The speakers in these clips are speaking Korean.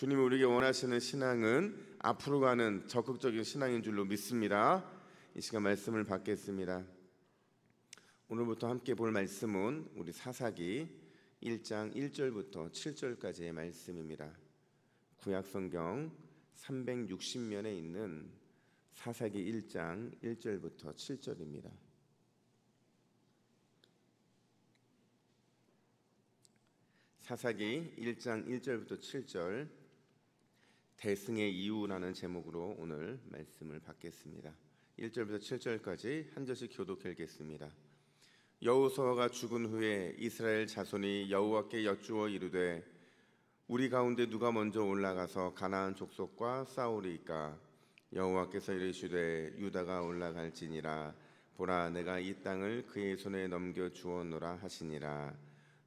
주님이 우리에게 원하시는 신앙은 앞으로 가는 적극적인 신앙인 줄로 믿습니다. 이 시간 말씀을 받겠습니다. 오늘부터 함께 볼 말씀은 우리 사사기 1장 1절부터 7절까지의 말씀입니다. 구약성경 360면에 있는 사사기 1장 1절부터 7절입니다. 사사기 1장 1절부터 7절 대승의 이유라는 제목으로 오늘 말씀을 받겠습니다. 1절부터 7절까지 한 절씩 교독해 읽겠습니다. 여호수아가 죽은 후에 이스라엘 자손이 여호와께 여쭈어 이르되 우리 가운데 누가 먼저 올라가서 가나안 족속과 싸우리이까? 여호와께서 이르시되 유다가 올라갈지니라. 보라, 내가 이 땅을 그의 손에 넘겨 주었노라 하시니라.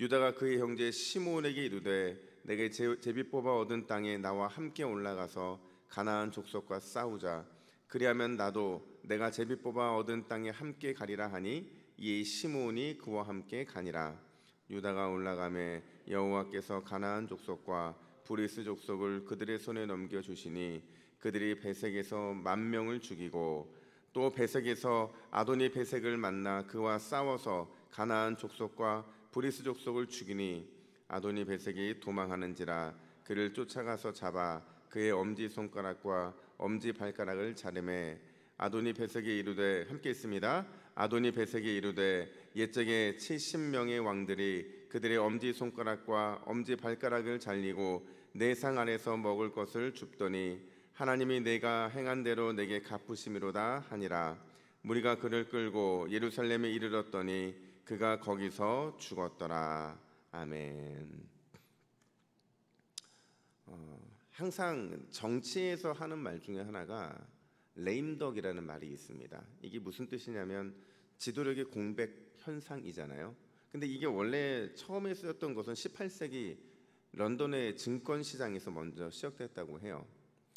유다가 그의 형제 시므온에게 이르되 내게 제비 뽑아 얻은 땅에 나와 함께 올라가서 가나안 족속과 싸우자. 그리하면 나도 내가 제비 뽑아 얻은 땅에 함께 가리라 하니 이에 시므온이 그와 함께 가니라. 유다가 올라가매 여호와께서 가나안 족속과 브리스 족속을 그들의 손에 넘겨 주시니 그들이 베색에서 10,000명을 죽이고 또 베색에서 아도니 베색을 만나 그와 싸워서 가나안 족속과 브리스 족속을 죽이니 아도니 베색이 도망하는지라. 그를 쫓아가서 잡아 그의 엄지 손가락과 엄지 발가락을 자르매 아도니 베색이 이르되 함께 있습니다. 아도니 베색이 이르되 옛적에 70명의 왕들이 그들의 엄지 손가락과 엄지 발가락을 잘리고 내 상 안에서 먹을 것을 줍더니 하나님이 내가 행한 대로 내게 갚으심이로다 하니라. 무리가 그를 끌고 예루살렘에 이르렀더니 그가 거기서 죽었더라. 아멘. 항상 정치에서 하는 말 중에 하나가 레임덕이라는 말이 있습니다. 이게 무슨 뜻이냐면 지도력의 공백 현상이잖아요. 근데 이게 원래 처음에 쓰였던 것은 18세기 런던의 증권 시장에서 먼저 시작됐다고 해요.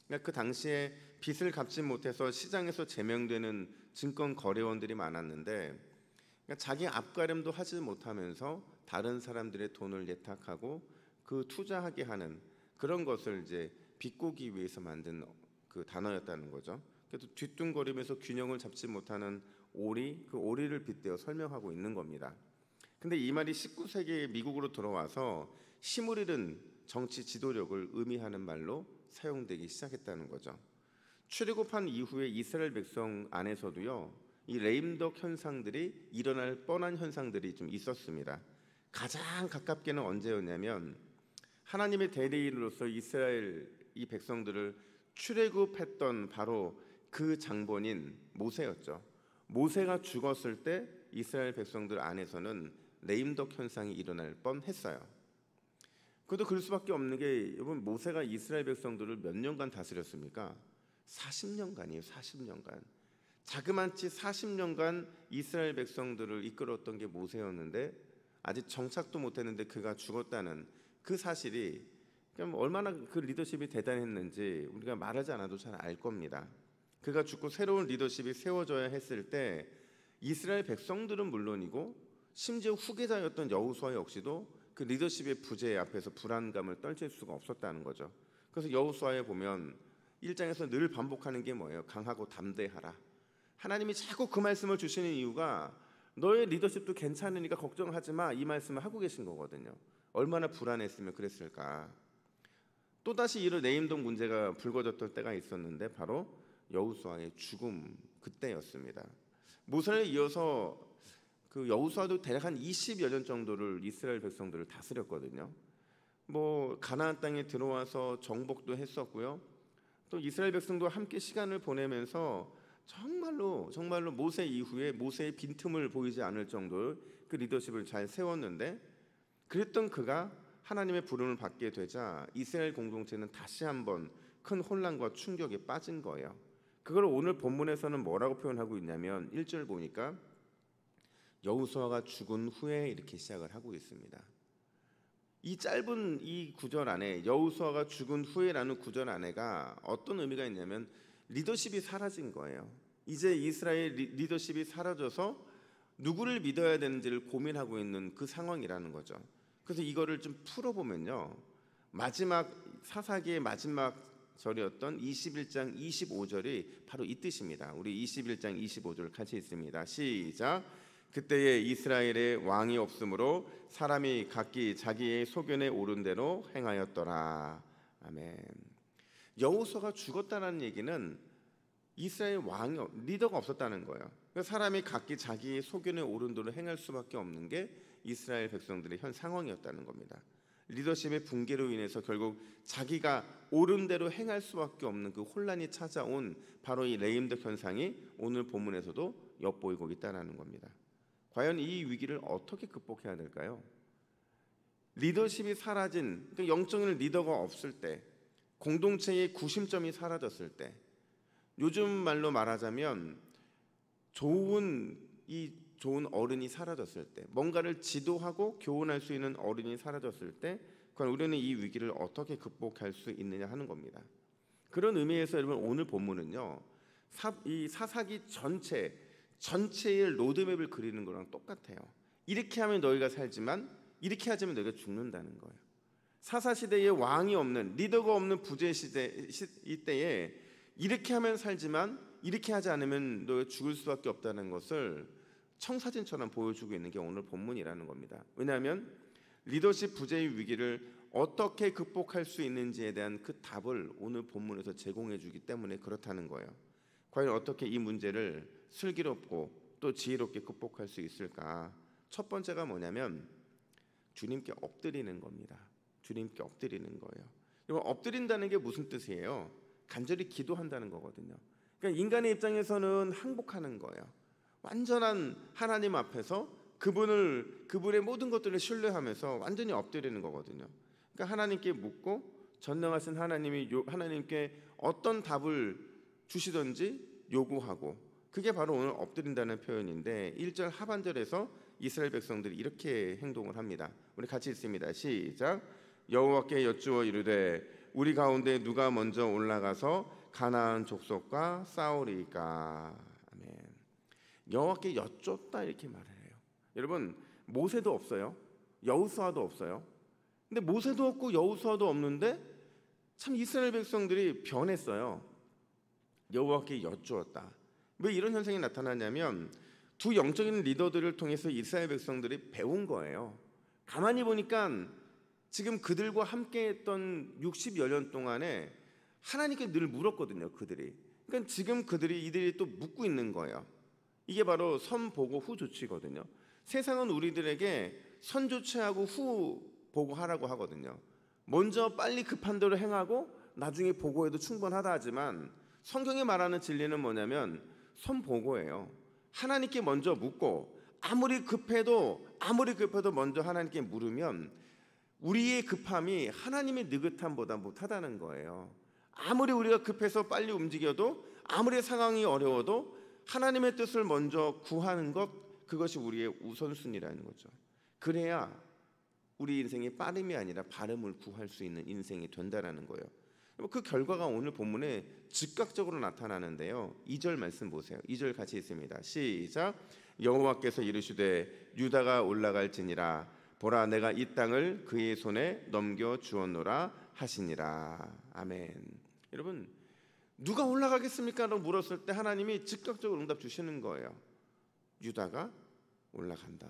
그러니까 그 당시에 빚을 갚지 못해서 시장에서 제명되는 증권 거래원들이 많았는데 그러니까 자기 앞가림도 하지 못하면서 다른 사람들의 돈을 예탁하고 그 투자하게 하는 그런 것을 이제 비꼬기 위해서 만든 그 단어였다는 거죠. 그래서 뒤뚱거리면서 균형을 잡지 못하는 오리, 그 오리를 빗대어 설명하고 있는 겁니다. 근데 이 말이 19세기에 미국으로 들어와서 힘을 잃은 정치 지도력을 의미하는 말로 사용되기 시작했다는 거죠. 출애굽한 이후에 이스라엘 백성 안에서도요, 이 레임덕 현상들이 일어날 뻔한 현상들이 좀 있었습니다. 가장 가깝게는 언제였냐면 하나님의 대리인으로서 이스라엘 이 백성들을 출애굽했던 바로 그 장본인 모세였죠. 모세가 죽었을 때 이스라엘 백성들 안에서는 레임덕 현상이 일어날 뻔했어요. 그래도 그럴 수밖에 없는 게 여러분, 모세가 이스라엘 백성들을 몇 년간 다스렸습니까? 40년간이에요. 40년간. 자그마치 40년간 이스라엘 백성들을 이끌었던 게 모세였는데 아직 정착도 못했는데 그가 죽었다는 그 사실이 얼마나 그 리더십이 대단했는지 우리가 말하지 않아도 잘 알 겁니다. 그가 죽고 새로운 리더십이 세워져야 했을 때 이스라엘 백성들은 물론이고 심지어 후계자였던 여호수아 역시도 그 리더십의 부재 앞에서 불안감을 떨칠 수가 없었다는 거죠. 그래서 여호수아에 보면 1장에서 늘 반복하는 게 뭐예요? 강하고 담대하라. 하나님이 자꾸 그 말씀을 주시는 이유가 너의 리더십도 괜찮으니까 걱정하지 마, 이 말씀을 하고 계신 거거든요. 얼마나 불안했으면 그랬을까. 또다시 이런 레임덕 문제가 불거졌던 때가 있었는데 바로 여호수아의 죽음 그때였습니다. 모세를 이어서 그 여호수아도 대략 한 20여 년 정도를 이스라엘 백성들을 다스렸거든요. 뭐 가나안 땅에 들어와서 정복도 했었고요. 또 이스라엘 백성도 함께 시간을 보내면서 정말로 모세 이후에 모세의 빈틈을 보이지 않을 정도의 그 리더십을 잘 세웠는데 그랬던 그가 하나님의 부름을 받게 되자 이스라엘 공동체는 다시 한번 큰 혼란과 충격에 빠진 거예요. 그걸 오늘 본문에서는 뭐라고 표현하고 있냐면 1절 보니까 여호수아가 죽은 후에 이렇게 시작을 하고 있습니다. 이 짧은 이 구절 안에 여호수아가 죽은 후에라는 구절 안에가 어떤 의미가 있냐면 리더십이 사라진 거예요. 이제 이스라엘 리더십이 사라져서 누구를 믿어야 되는지를 고민하고 있는 그 상황이라는 거죠. 그래서 이거를 좀 풀어보면요, 마지막 사사기의 마지막 절이었던 21장 25절이 바로 이 뜻입니다. 우리 21장 25절 같이 읽습니다. 시작. 그때에 이스라엘에 왕이 없으므로 사람이 각기 자기의 소견에 오른 대로 행하였더라. 아멘. 여호수아가 죽었다는 얘기는 이스라엘 왕이 리더가 없었다는 거예요. 사람이 각기 자기의 소견에 오른 대로 행할 수밖에 없는 게 이스라엘 백성들의 현 상황이었다는 겁니다. 리더십의 붕괴로 인해서 결국 자기가 옳은 대로 행할 수밖에 없는 그 혼란이 찾아온 바로 이 레임덕 현상이 오늘 본문에서도 엿보이고 있다는 겁니다. 과연 이 위기를 어떻게 극복해야 될까요? 리더십이 사라진, 그러니까 영적인 리더가 없을 때, 공동체의 구심점이 사라졌을 때, 요즘 말로 말하자면 좋은 어른이 사라졌을 때, 뭔가를 지도하고 교훈할 수 있는 어른이 사라졌을 때, 그럼 우리는 이 위기를 어떻게 극복할 수 있느냐 하는 겁니다. 그런 의미에서 여러분 오늘 본문은요, 이 사사기 전체의 로드맵을 그리는 거랑 똑같아요. 이렇게 하면 너희가 살지만 이렇게 하자면 너희가 죽는다는 거예요. 사사 시대에 왕이 없는, 리더가 없는 부재 시대 이때에 이렇게 하면 살지만 이렇게 하지 않으면 너희가 죽을 수밖에 없다는 것을 청사진처럼 보여주고 있는 게 오늘 본문이라는 겁니다. 왜냐하면 리더십 부재의 위기를 어떻게 극복할 수 있는지에 대한 그 답을 오늘 본문에서 제공해 주기 때문에 그렇다는 거예요. 과연 어떻게 이 문제를 슬기롭고 또 지혜롭게 극복할 수 있을까? 첫 번째가 뭐냐면 주님께 엎드리는 겁니다. 주님께 엎드리는 거예요. 여러분, 엎드린다는 게 무슨 뜻이에요? 간절히 기도한다는 거거든요. 그러니까 인간의 입장에서는 항복하는 거예요. 완전한 하나님 앞에서 그분의 모든 것들을 신뢰하면서 완전히 엎드리는 거거든요. 그러니까 하나님께 묻고 전능하신 하나님이 하나님께 어떤 답을 주시든지 요구하고, 그게 바로 오늘 엎드린다는 표현인데 1절 하반절에서 이스라엘 백성들이 이렇게 행동을 합니다. 우리 같이 읽습니다. 시작. 여호와께 여쭈어 이르되 우리 가운데 누가 먼저 올라가서 가나안 족속과 싸우리이까. 아멘. 여호와께 여쭙다 이렇게 말을 해요. 여러분, 모세도 없어요. 여호수아도 없어요. 근데 모세도 없고 여호수아도 없는데 참 이스라엘 백성들이 변했어요. 여호와께 여쭈었다. 왜 이런 현상이 나타나냐면 두 영적인 리더들을 통해서 이스라엘 백성들이 배운 거예요. 가만히 보니까 지금 그들과 함께했던 60여 년 동안에 하나님께 늘 물었거든요. 그러니까 지금 이들이 또 묻고 있는 거예요. 이게 바로 선 보고 후 조치거든요. 세상은 우리들에게 선 조치하고 후 보고하라고 하거든요. 먼저 빨리 급한 대로 행하고 나중에 보고해도 충분하다 하지만 성경이 말하는 진리는 뭐냐면 선 보고예요. 하나님께 먼저 묻고 아무리 급해도 먼저 하나님께 물으면 우리의 급함이 하나님의 느긋함보다 못하다는 거예요. 아무리 우리가 급해서 빨리 움직여도, 아무리 상황이 어려워도 하나님의 뜻을 먼저 구하는 것, 그것이 우리의 우선순위라는 거죠. 그래야 우리 인생이 빠름이 아니라 발음을 구할 수 있는 인생이 된다라는 거예요. 그 결과가 오늘 본문에 즉각적으로 나타나는데요. 2절 말씀 보세요. 2절 같이 있습니다. 시작. 여호와께서 이르시되 유다가 올라갈지니라 보라 내가 이 땅을 그의 손에 넘겨 주었노라 하시니라. 아멘. 여러분, 누가 올라가겠습니까? 라고 물었을 때 하나님이 즉각적으로 응답 주시는 거예요. 유다가 올라간다.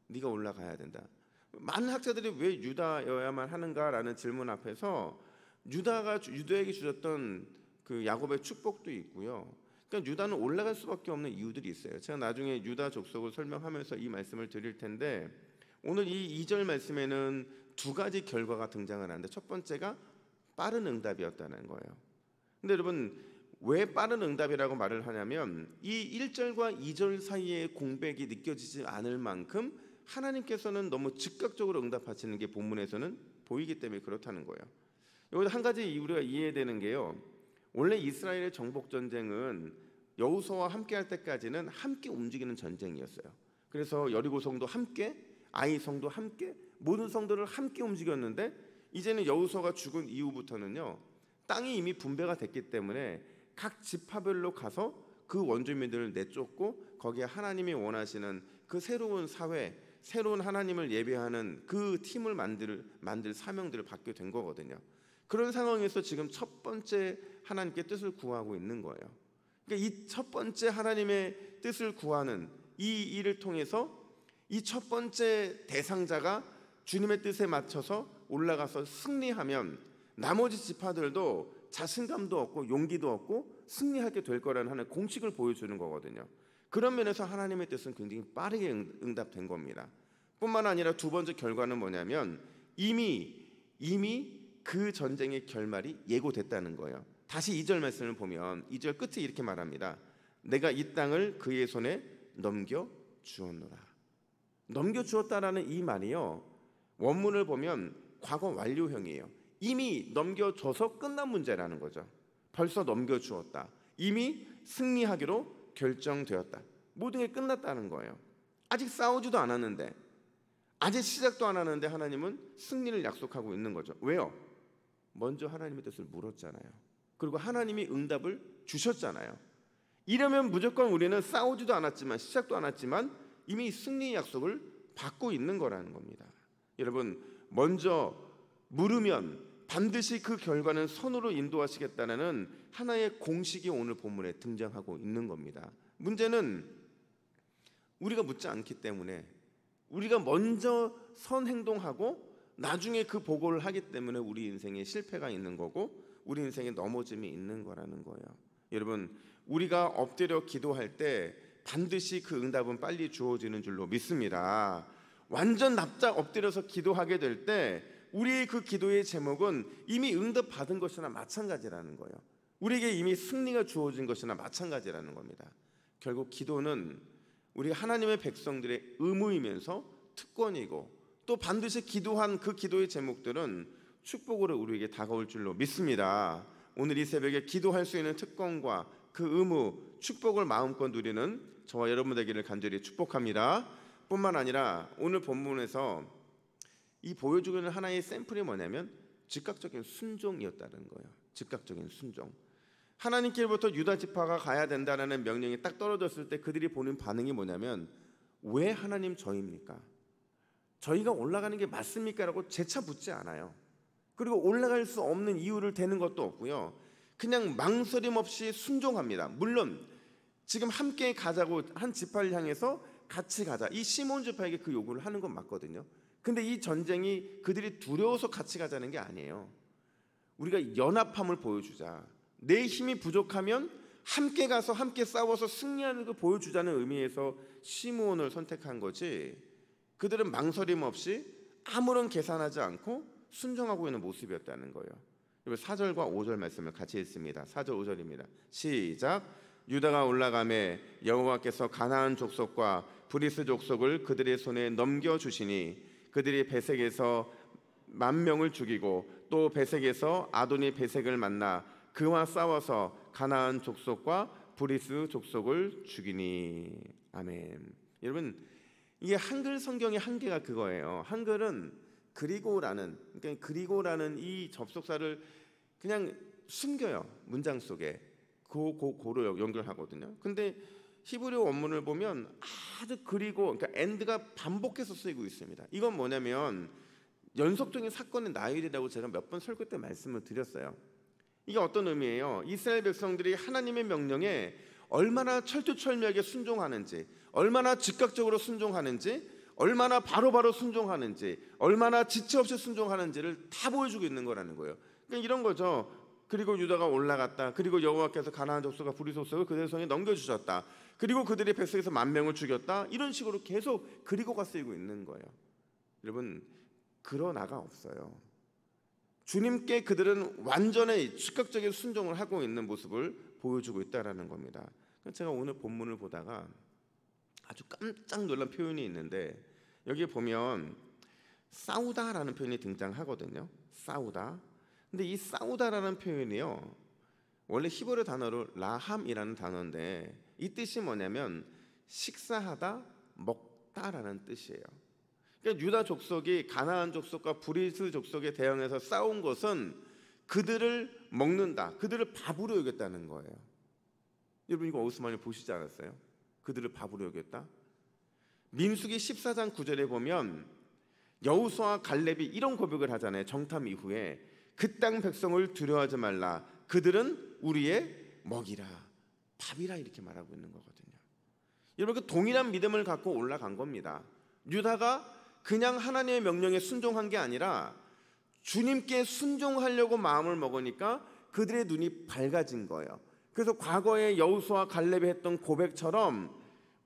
네가 올라가야 된다. 많은 학자들이 왜 유다여야만 하는가라는 질문 앞에서 유다에게 주셨던 그 야곱의 축복도 있고요. 그러니까 유다는 올라갈 수밖에 없는 이유들이 있어요. 제가 나중에 유다 족속을 설명하면서 이 말씀을 드릴 텐데 오늘 이 2절 말씀에는 두 가지 결과가 등장을 하는데 첫 번째가 빠른 응답이었다는 거예요. 근데 여러분, 왜 빠른 응답이라고 말을 하냐면 이 1절과 2절 사이의 공백이 느껴지지 않을 만큼 하나님께서는 너무 즉각적으로 응답하시는 게 본문에서는 보이기 때문에 그렇다는 거예요. 여기서 한 가지 우리가 이해되는 게요. 원래 이스라엘의 정복 전쟁은 여호수아와 함께할 때까지는 함께 움직이는 전쟁이었어요. 그래서 여리고 성도 함께, 아이 성도 함께, 모든 성도를 함께 움직였는데 이제는 여호수아가 죽은 이후부터는요, 땅이 이미 분배가 됐기 때문에 각 지파별로 가서 그 원주민들을 내쫓고 거기에 하나님이 원하시는 그 새로운 사회, 새로운 하나님을 예배하는 그 팀을 만들 사명들을 받게 된 거거든요. 그런 상황에서 지금 첫 번째 하나님께 뜻을 구하고 있는 거예요. 그러니까 이 첫 번째 하나님의 뜻을 구하는 이 일을 통해서 이 첫 번째 대상자가 주님의 뜻에 맞춰서 올라가서 승리하면 나머지 지파들도 자신감도 얻고 용기도 얻고 승리하게 될 거라는 하나의 공식을 보여주는 거거든요. 그런 면에서 하나님의 뜻은 굉장히 빠르게 응답된 겁니다. 뿐만 아니라 두 번째 결과는 뭐냐면 이미 그 전쟁의 결말이 예고됐다는 거예요. 다시 2절 말씀을 보면 2절 끝에 이렇게 말합니다. 내가 이 땅을 그의 손에 넘겨주었노라. 넘겨주었다라는 이 말이요, 원문을 보면 과거 완료형이에요. 이미 넘겨줘서 끝난 문제라는 거죠. 벌써 넘겨주었다. 이미 승리하기로 결정되었다. 모든 게 끝났다는 거예요. 아직 싸우지도 않았는데, 아직 시작도 안 하는데 하나님은 승리를 약속하고 있는 거죠. 왜요? 먼저 하나님의 뜻을 물었잖아요. 그리고 하나님이 응답을 주셨잖아요. 이러면 무조건 우리는 싸우지도 않았지만 시작도 않았지만 이미 승리의 약속을 받고 있는 거라는 겁니다. 여러분, 먼저 물으면 반드시 그 결과는 선으로 인도하시겠다는 하나의 공식이 오늘 본문에 등장하고 있는 겁니다. 문제는 우리가 묻지 않기 때문에, 우리가 먼저 선 행동하고 나중에 그 보고를 하기 때문에 우리 인생에 실패가 있는 거고 우리 인생에 넘어짐이 있는 거라는 거예요. 여러분, 우리가 엎드려 기도할 때 반드시 그 응답은 빨리 주어지는 줄로 믿습니다. 완전 납작 엎드려서 기도하게 될 때 우리의 그 기도의 제목은 이미 응답받은 것이나 마찬가지라는 거예요. 우리에게 이미 승리가 주어진 것이나 마찬가지라는 겁니다. 결국 기도는 우리 하나님의 백성들의 의무이면서 특권이고, 또 반드시 기도한 그 기도의 제목들은 축복으로 우리에게 다가올 줄로 믿습니다. 오늘 이 새벽에 기도할 수 있는 특권과 그 의무, 축복을 마음껏 누리는 저와 여러분 되기를 간절히 축복합니다. 뿐만 아니라 오늘 본문에서 이 보여주고 있는 하나의 샘플이 뭐냐면 즉각적인 순종이었다는 거예요. 즉각적인 순종. 하나님께로부터 유다 지파가 가야 된다는 명령이 딱 떨어졌을 때 그들이 보는 반응이 뭐냐면, 왜 하나님 저입니까? 저희가 올라가는 게 맞습니까? 라고 재차 묻지 않아요. 그리고 올라갈 수 없는 이유를 대는 것도 없고요. 그냥 망설임 없이 순종합니다. 물론 지금 함께 가자고 한 지파를 향해서 같이 가자, 이 시몬 지파에게 그 요구를 하는 건 맞거든요. 근데 이 전쟁이 그들이 두려워서 같이 가자는 게 아니에요. 우리가 연합함을 보여주자, 내 힘이 부족하면 함께 가서 함께 싸워서 승리하는 걸 보여주자는 의미에서 시므온을 선택한 거지, 그들은 망설임 없이 아무런 계산하지 않고 순종하고 있는 모습이었다는 거예요. 4절과 5절 말씀을 같이 읽습니다. 4절 5절입니다. 시작. 유다가 올라가매 여호와께서 가나안 족속과 브리스 족속을 그들의 손에 넘겨주시니 그들이 베색에서 10,000명을 죽이고 또 베색에서 아도니 베색을 만나 그와 싸워서 가나안 족속과 브리스 족속을 죽이니. 아멘. 여러분, 이게 한글 성경의 한계가 그거예요. 한글은 그리고라는 이 접속사를 그냥 숨겨요. 문장 속에 고로 연결하거든요. 근데 히브리 원문을 보면 아주 그리고, 그러니까 and가 반복해서 쓰이고 있습니다. 이건 뭐냐면 연속적인 사건의 나열이라고 제가 몇 번 설교 때 말씀을 드렸어요. 이게 어떤 의미예요? 이스라엘 백성들이 하나님의 명령에 얼마나 철두철미하게 순종하는지, 얼마나 즉각적으로 순종하는지, 얼마나 바로바로 순종하는지, 얼마나 지체 없이 순종하는지를 다 보여주고 있는 거라는 거예요. 그러니까 이런 거죠. 그리고 유다가 올라갔다. 그리고 여호와께서 가나안 족속과 브리스 족속을 그들의 손에 넘겨주셨다. 그리고 그들이 뱃속에서 10,000명을 죽였다. 이런 식으로 계속 그리고가 쓰이고 있는 거예요. 여러분, 그러나가 없어요. 주님께 그들은 완전히 즉각적인 순종을 하고 있는 모습을 보여주고 있다라는 겁니다. 제가 오늘 본문을 보다가 아주 깜짝 놀란 표현이 있는데, 여기 보면 싸우다라는 표현이 등장하거든요. 싸우다. 근데 이 싸우다라는 표현이요, 원래 히브리 단어로 라함이라는 단어인데 이 뜻이 뭐냐면 식사하다, 먹다라는 뜻이에요. 그러니까 유다 족속이 가나안 족속과 브리스 족속에 대항해서 싸운 것은 그들을 먹는다, 그들을 밥으로 여겼다는 거예요. 여러분, 이거 어디서 많이 보시지 않았어요? 그들을 밥으로 여겼다. 민수기 14장 9절에 보면 여호수아와 갈렙이 이런 고백을 하잖아요. 정탐 이후에 그 땅 백성을 두려워하지 말라. 그들은 우리의 먹이라, 밥이라, 이렇게 말하고 있는 거거든요. 여러분, 그 동일한 믿음을 갖고 올라간 겁니다. 유다가 그냥 하나님의 명령에 순종한 게 아니라 주님께 순종하려고 마음을 먹으니까 그들의 눈이 밝아진 거예요. 그래서 과거에 여호수아 갈렙이 했던 고백처럼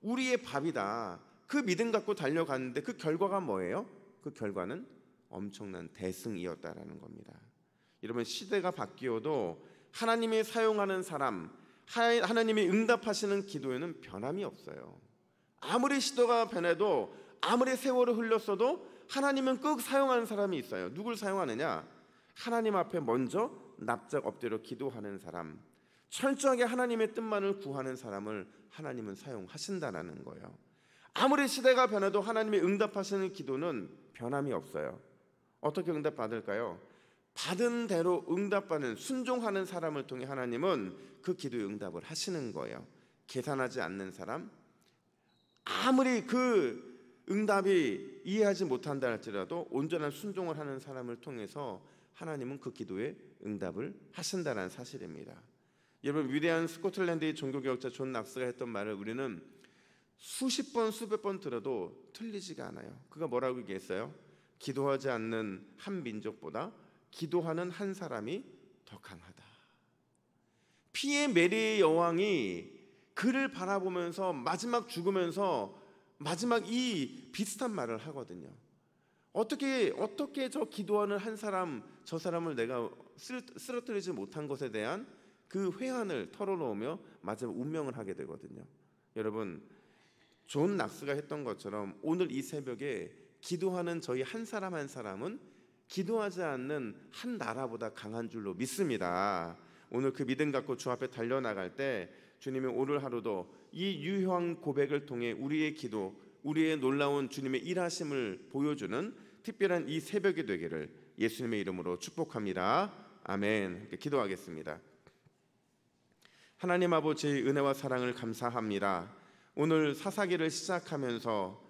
우리의 밥이다, 그 믿음 갖고 달려갔는데 그 결과가 뭐예요? 그 결과는 엄청난 대승이었다라는 겁니다. 여러분, 시대가 바뀌어도 하나님이 사용하는 사람, 하나님이 응답하시는 기도에는 변함이 없어요. 아무리 시대가 변해도, 아무리 세월을 흘렸어도 하나님은 꼭 사용하는 사람이 있어요. 누굴 사용하느냐? 하나님 앞에 먼저 납작 엎드려 기도하는 사람, 철저하게 하나님의 뜻만을 구하는 사람을 하나님은 사용하신다는 거예요. 아무리 시대가 변해도 하나님이 응답하시는 기도는 변함이 없어요. 어떻게 응답받을까요? 받은 대로 응답받는, 순종하는 사람을 통해 하나님은 그 기도에 응답을 하시는 거예요. 계산하지 않는 사람, 아무리 그 응답이 이해하지 못한다 할지라도 온전한 순종을 하는 사람을 통해서 하나님은 그 기도에 응답을 하신다는 사실입니다. 여러분, 위대한 스코틀랜드의 종교개혁자 존 낙스가 했던 말을 우리는 수십 번, 수백 번 들어도 틀리지가 않아요. 그가 뭐라고 얘기했어요? 기도하지 않는 한 민족보다 기도하는 한 사람이 더 강하다. 피의 메리의 여왕이 그를 바라보면서 마지막 죽으면서 마지막 이 비슷한 말을 하거든요. 어떻게 저 기도하는 한 사람, 저 사람을 내가 쓰러뜨리지 못한 것에 대한 그 회한을 털어놓으며 마지막 운명을 하게 되거든요. 여러분, 존 낙스가 했던 것처럼 오늘 이 새벽에 기도하는 저희 한 사람 한 사람은 기도하지 않는 한 나라보다 강한 줄로 믿습니다. 오늘 그 믿음 갖고 주 앞에 달려나갈 때 주님이 오늘 하루도 이 유효한 고백을 통해 우리의 기도, 우리의 놀라운 주님의 일하심을 보여주는 특별한 이 새벽이 되기를 예수님의 이름으로 축복합니다. 아멘. 기도하겠습니다. 하나님 아버지, 은혜와 사랑을 감사합니다. 오늘 사사기를 시작하면서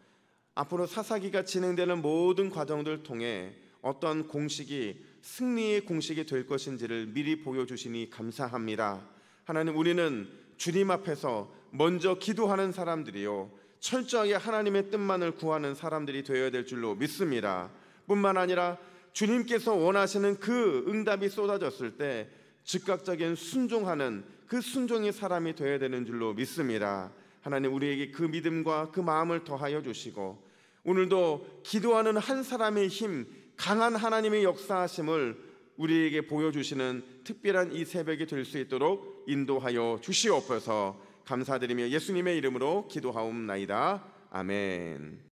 앞으로 사사기가 진행되는 모든 과정들 통해 어떤 공식이 승리의 공식이 될 것인지를 미리 보여주시니 감사합니다. 하나님, 우리는 주님 앞에서 먼저 기도하는 사람들이요, 철저하게 하나님의 뜻만을 구하는 사람들이 되어야 될 줄로 믿습니다. 뿐만 아니라 주님께서 원하시는 그 응답이 쏟아졌을 때 즉각적인 순종하는 그 순종의 사람이 되어야 되는 줄로 믿습니다. 하나님, 우리에게 그 믿음과 그 마음을 더하여 주시고 오늘도 기도하는 한 사람의 힘, 강한 하나님의 역사하심을 우리에게 보여주시는 특별한 이 새벽이 될 수 있도록 인도하여 주시옵소서. 감사드리며 예수님의 이름으로 기도하옵나이다. 아멘.